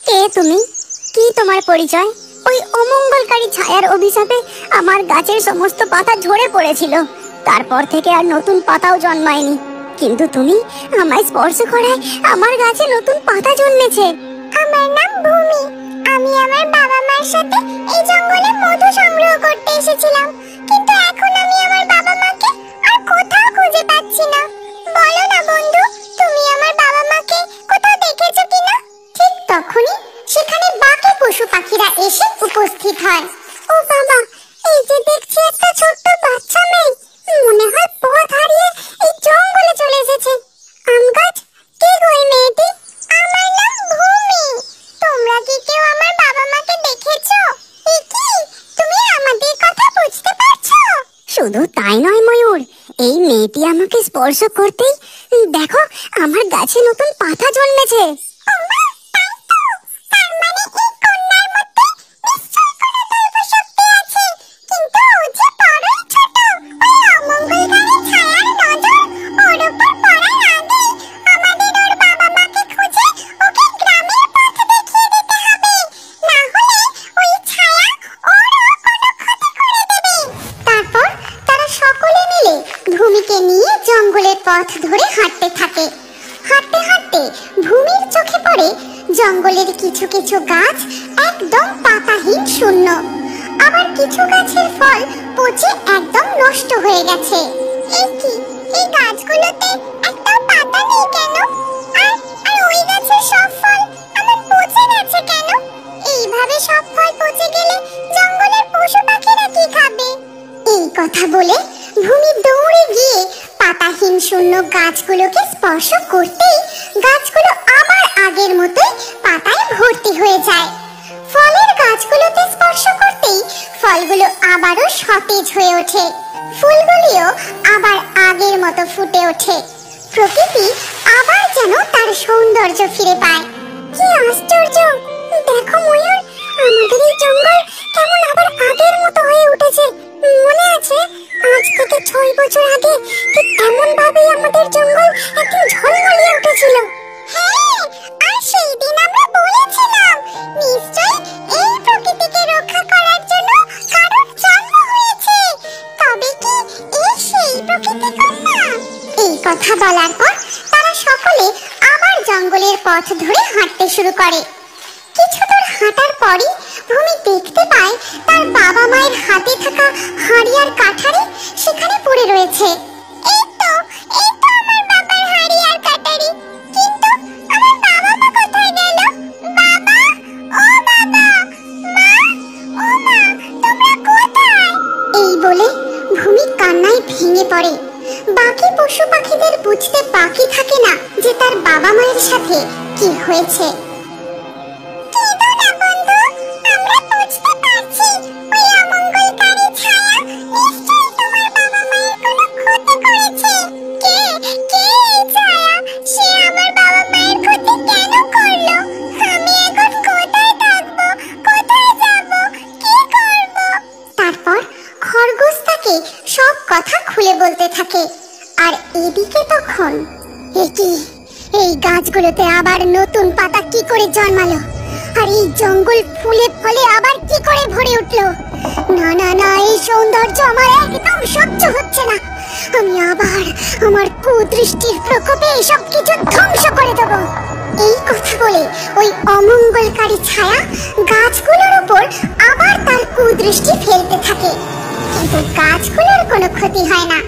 কে তুমি? কি তোমার পরিচয়? ওই অমঙ্গলকারী ছায়ার অভিশাপে আমার গাছের সমস্ত পাতা ঝরে পড়েছিল। তারপর থেকে আর নতুন পাতাও জন্মায়নি। কিন্তু তুমি আমায় স্পর্শ করায় আমার গাছে নতুন পাতা জন্মেছে। আমার নাম ভূমি। আমি আমার বাবা মার সাথে এই জঙ্গলে মধু সংগ্রহ করতে এসেছিলাম, কিন্তু এখন আমি আমার বাবা মাকে আর কোথাও খুঁজে পাচ্ছি না। বলো না বন্ধু, তুমি আমার বাবা মাকে কোথাও দেখেছো কিনা? ঠিক তখনই সেখানে বাকি পশু পাখিরা এসে উপস্থিত হয়। ও বাবা, এই যে দেখছি একটা ছোট্ট বাচ্চা মেয়ে, মনে হয় পথ হারিয়ে এই জঙ্গলে চলে এসেছে। আম গাছ, কে গো এই মেয়েটি? আমার নাম ভূমি। তোমরা কি কেউ আমার বাবা মাকে দেখেছো? এ কি, তুমি আমাদের কথা বুঝতে পারছো? শুধু তাই নয় ময়ূর, এই মেয়েটি আমাকে স্পর্শ করতেই দেখো আমার গাছে নতুন পাতা জন্মেছে। ওমা, তাই তো। তার মানে এই কন্যার মধ্যে নিশ্চয়ই কোনো দৈব শক্তি আছে। কিন্তু ও যে বড়ই ছোট। ওই অমঙ্গলকারী ছায়ার নজর ওর উপর পড়ার আগেই আমাদের ওর বাবা মাকে খুঁজে ওকে গ্রামের পথ দেখিয়ে দিতে হবে। না হলে ওই ছায়া ওরও কোনো ক্ষতি করে দেবে। তারপর তারা সকলে মিলে ভূমিকে নিয়ে জঙ্গলের পথ ধরে হাঁটতে থাকে। হাঁটতে হাঁটতে ভূমির চোখে পড়ে জঙ্গলের কিছু কিছু গাছ একদম পাতাহীন শূন্য, আবার কিছু গাছের ফল পচে একদম নষ্ট হয়ে গেছে। এই কি, এই গাছগুলোতে একটাও পাতা নেই কেন? আর আর ওই গাছের সব ফল আমার পচে গেছে কেন? এইভাবে সব ফল পচে গেলে জঙ্গলের পশু পাখিরা কি খাবে? এই কথা বলে ভূমি দৌড়ে গিয়ে পাতাহীন শূন্য গাছগুলোকে স্পর্শ করতেই গাছগুলো আবার আগের মতোই পাতায় ভর্তি হয়ে যায়। ফলের গাছগুলোতে স্পর্শ করতেই ফলগুলো আবারও সতেজ হয়ে ওঠে, ফুলগুলিও আবার আগের মতো ফুটে ওঠে। প্রকৃতি আবার যেন তার সৌন্দর্য ফিরে পায়। কি আশ্চর্য! দেখো ময়ূর, আমাদের এই জঙ্গল কেমন আবার আগের মতো হয়ে উঠেছে। মনে আছে আজ থেকে 6 বছর আগে ঠিক এমন ভাবেই আমাদের জঙ্গল একদিন ঝলমলিয়ে উঠেছিল। হ্যাঁ, আর সেই দিন আমরা বলেছিলাম নিশ্চয়ই এই প্রকৃতিকে রক্ষা করার জন্য কারোর জন্ম হয়েছে। তবে কি এই সেই প্রকৃতি কন্যা? এই কথা বলার পর তারা সকলে আবার জঙ্গলের পথ ধরে হাঁটতে শুরু করে। কিছু দূর হাঁটার পরই ভূমি দেখতে পায় তার বাবা মায়ের হাতে থাকা হাঁড়ি আর কাঠারি সেখানে পড়ে রয়েছে। এই তো আমার বাবার হাঁড়ি আর কাঠারি, কিন্তু আমার বাবা মা কোথায় গেল? বাবা, ও বাবা, মা, ও মা, তোমরা কোথায়? এই বলে ভূমি কান্নায় ভেঙে পড়ে। বাকি পশু পাখিদের বুঝতে বাকি থাকে না যে তার বাবা মায়ের সাথে কি হয়েছে। সব কথা খুলে বলতে থাকে। আর এদিকে তখন এই গাছগুলোতে আবার নতুন পাতা কি করে জন্মালো? আর এই জঙ্গল ফুলে ফলে আবার কি করে ভরে উঠলো? না না না, এই সৌন্দর্য আমার একদম সহ্য হচ্ছে না। আমি আবার আমার কুদৃষ্টির প্রকোপে সব কিছু ধ্বংস করে দেব। এই কথা বলে ওই অমঙ্গলকারী ছায়া গাছগুলোর উপর আবার তার কুদৃষ্টি ফেলতে থাকে, কিন্তু গাছগুলোর কোনো ক্ষতি হয় না।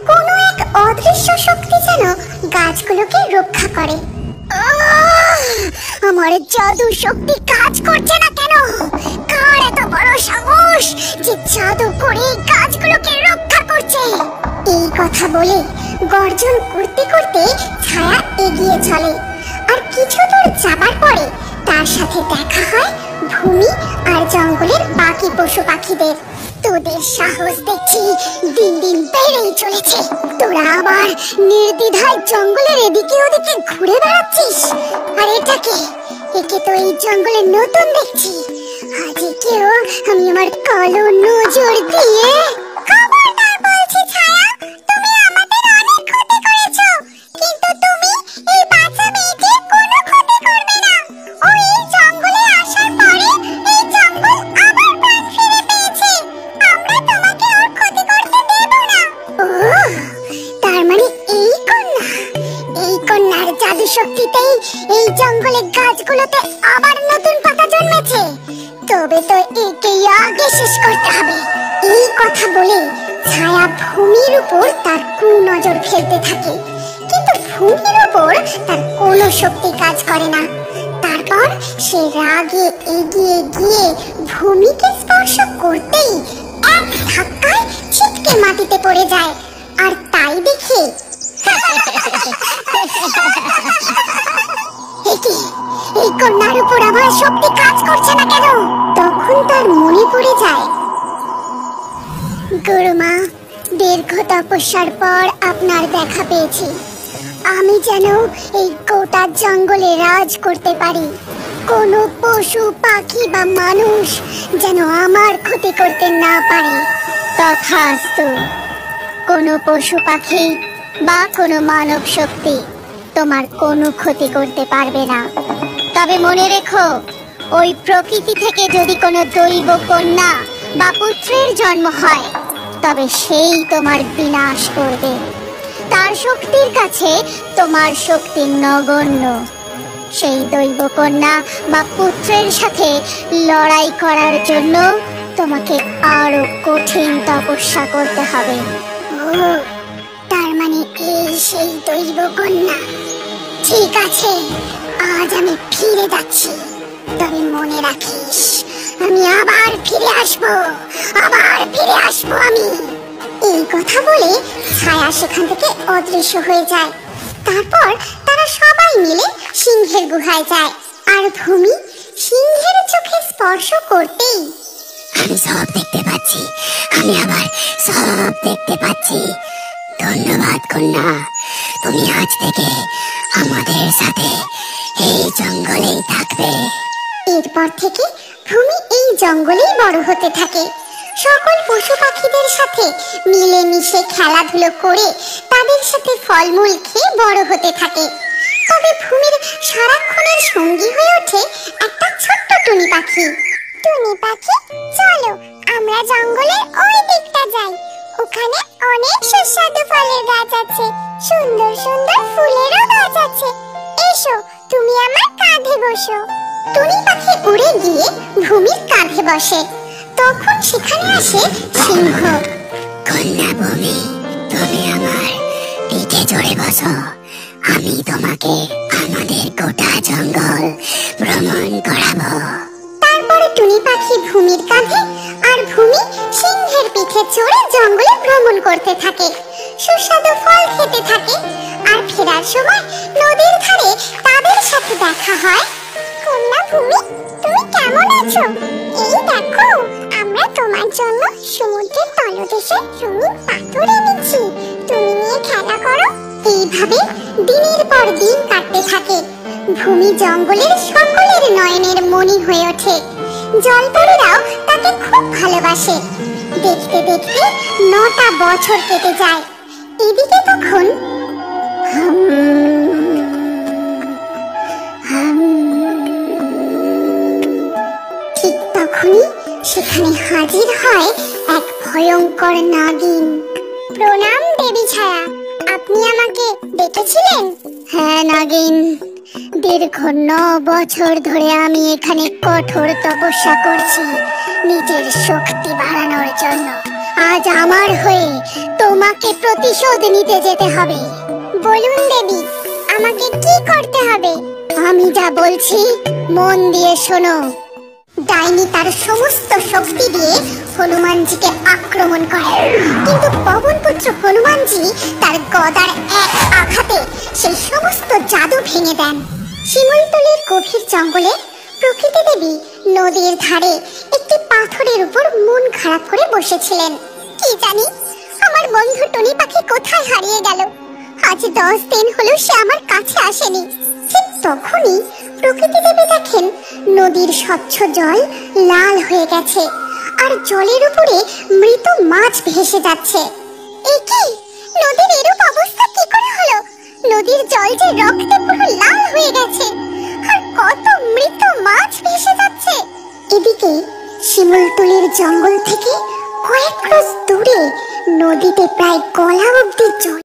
কোনো এক অদৃশ্য শক্তি যেন গাছগুলোকে রক্ষা করে। আমার জাদু শক্তি কাজ করছে না কেন? কার এত বড় সাহস যে জাদু করে গাছগুলোকে রক্ষা করছে? এই কথা বলে গর্জন করতে করতে ছায়া এগিয়ে চলে। আর কিছু দূর যাবার পরে তার সাথে দেখা হয় ভূমি আর জঙ্গলের বাকি পশু পাখিদের। তোদের সাহস দেখছি দিন দিন বেড়েই চলেছে। তোরা আবার নির্দ্বিধায় জঙ্গলের এদিকে ওদিকে ঘুরে বেড়াচ্ছিস। আর একে তো এই জঙ্গলে নতুন দেখছি। আজ একেও আমি আমার কালো নজর দিয়ে খবরদার বলছি ছায়া, তুমি আমাদের অনেক ক্ষতি করেছো, কিন্তু তুমি এই বাচ্চা মেয়েটির কোনো ক্ষতি করবে না। ও এই জঙ্গলে জঙ্গলে গাছগুলোতে আবার নতুন পাতা জন্মেছে, তবে তো একে আগে শেষ করতে হবে। এই কথা বলে ছায়া ভূমির উপর তার কুনজর ফেলতে থাকে, কিন্তু ভূমির উপর তার কোনো শক্তি কাজ করে না। তারপর সে রাগে এগিয়ে গিয়ে ভূমিকে স্পর্শ করতেই এক ধাক্কায় ছিটকে মাটিতে পড়ে যায়। আর তাই দেখে এই কন্যার উপর আমার শক্তি কাজ করছে না কেন? তখন তার মনে পড়ে যায়, গুরুমা, দীর্ঘ তপস্যার পর আপনার দেখা পেয়েছি। আমি যেন এই গোটা জঙ্গলে রাজ করতে পারি। কোনো পশু পাখি বা মানুষ যেন আমার ক্ষতি করতে না পারে। তথাস্তু। কোনো পশু পাখি বা কোনো মানব শক্তি তোমার কোনো ক্ষতি করতে পারবে না। তবে মনে রেখো, ওই প্রকৃতি থেকে যদি কোনো দৈব কন্যা বা পুত্রের জন্ম হয়, তবে সেই তোমার বিনাশ করবে। তার শক্তির কাছে তোমার শক্তি নগণ্য। সেই দৈব কন্যা বা পুত্রের সাথে লড়াই করার জন্য তোমাকে আরো কঠিন তপস্যা করতে হবে। ও, তার মানে এই সেই দৈব কন্যা। ঠিক আছে, আজ আমি ফিরে যাচ্ছি, তবে মনে রাখিস আমি আবার ফিরে আসবো, আমি। এই কথা বলে ছায়া সেখান থেকে অদৃশ্য হয়ে যায়। তারপর তারা সবাই মিলে সিংহের গুহায় যায়, আর ভূমি সিংহের চোখে স্পর্শ করতেই, আমি সব দেখতে পাচ্ছি, আমি আবার সব দেখতে পাচ্ছি। ধন্যবাদ কন্যা, তুমি আজ থেকে আমাদের সাথে এই জঙ্গলেই থাকবে। এরপর থেকে ভূমি এই জঙ্গলেই বড় হতে থাকে। সকল পশু পাখিদের সাথে মিলেমিশে খেলাধুলো করে তাদের সাথে ফলমূল খেয়ে বড় হতে থাকে। তবে ভূমির সারাক্ষণের সঙ্গী হয়ে ওঠে একটা ছোট্ট টুনি পাখি। টুনি পাখি, চলো আমরা জঙ্গলের ওই দিকটা যাই। ওখানে অনেক সুস্বাদু ফলের গাছ আছে, সুন্দর সুন্দর ফুলেরও গাছ আছে। এসো, তুমি আমার কাঁধে বসো। টুনি পাখি উড়ে গিয়ে ভূমির কাঁধে বসে। তখন সেখানে আসে সিংহ। কন্যা ভূমি, তুমি আমার পিঠে চড়ে বসো, আমি তোমাকে আমাদের গোটা জঙ্গল ভ্রমণ করাবো। তারপরে টুনি পাখি ভূমির কাঁধে আর ভূমি সিংহের পিঠে চড়ে জঙ্গলে ভ্রমণ করতে থাকে, সুস্বাদু ফল খেতে থাকে। আর ফেরার সময় নদীর ধারে তাদের সাথে দেখা হয়। কন্যা ভূমি, তুমি কেমন আছো? এই দেখো, আমরা তোমার জন্য সমুদ্রের তলদেশে রঙিন পাথর এনেছি, তুমি নিয়ে খেলা করো। এইভাবে দিনের পর দিন কাটতে থাকে। ভূমি জঙ্গলের সকলের নয়নের মণি হয়ে ওঠে। জলপরীরাও তাকে খুব ভালোবাসে। দেখতে দেখতে 9টা বছর কেটে যায়। এদিকে তখন ঠিক তখনই সেখানে হাজির হয় এক ভয়ঙ্কর নাগিন। প্রণাম দেবী ছায়া, আপনি আমাকে ডেকেছিলেন? হ্যাঁ নাগিন, দীর্ঘ 9 বছর ধরে আমি এখানে কঠোর তপস্যা করছি নিজের শক্তি বাড়ানোর জন্য। আজ আমার হয়ে তোমাকে প্রতিশোধ নিতে যেতে হবে। বলুন দেবী, আমাকে কি করতে হবে? আমি যা বলছি মন দিয়ে শোনো। ডাইনি তার সমস্ত শক্তি দিয়ে হনুমানজিকে আক্রমণ করে, কিন্তু পবনপুত্র হনুমানজি তার গদার এক আঘাতে সেই সমস্ত জাদু ভেঙে দেন। শিমুলতলির গভীর জঙ্গলে প্রকৃতি দেবী নদীর ধারে একটি পাথরের উপর মন খারাপ করে বসেছিলেন। কি জানি আমার বন্ধু টুনি পাখি কোথায় হারিয়ে গেল। আজ 10 দিন হলো সে আমার কাছে আসেনি। ঠিক তখনই প্রকৃতি দেবী দেখেন নদীর স্বচ্ছ জল লাল হয়ে গেছে, আর জলের উপরে মৃত মাছ ভেসে যাচ্ছে। এ কি, নদীর এরূপ অবস্থা কি করে হলো? নদীর জল যে রক্তে পুরো লাল হয়ে গেছে, আর কত মৃত মাছ ভেসে যাচ্ছে। এদিকে শিমুলতলির জঙ্গল থেকে কয়েক ক্রোশ দূরে নদীতে প্রায় গলা অবধি জল।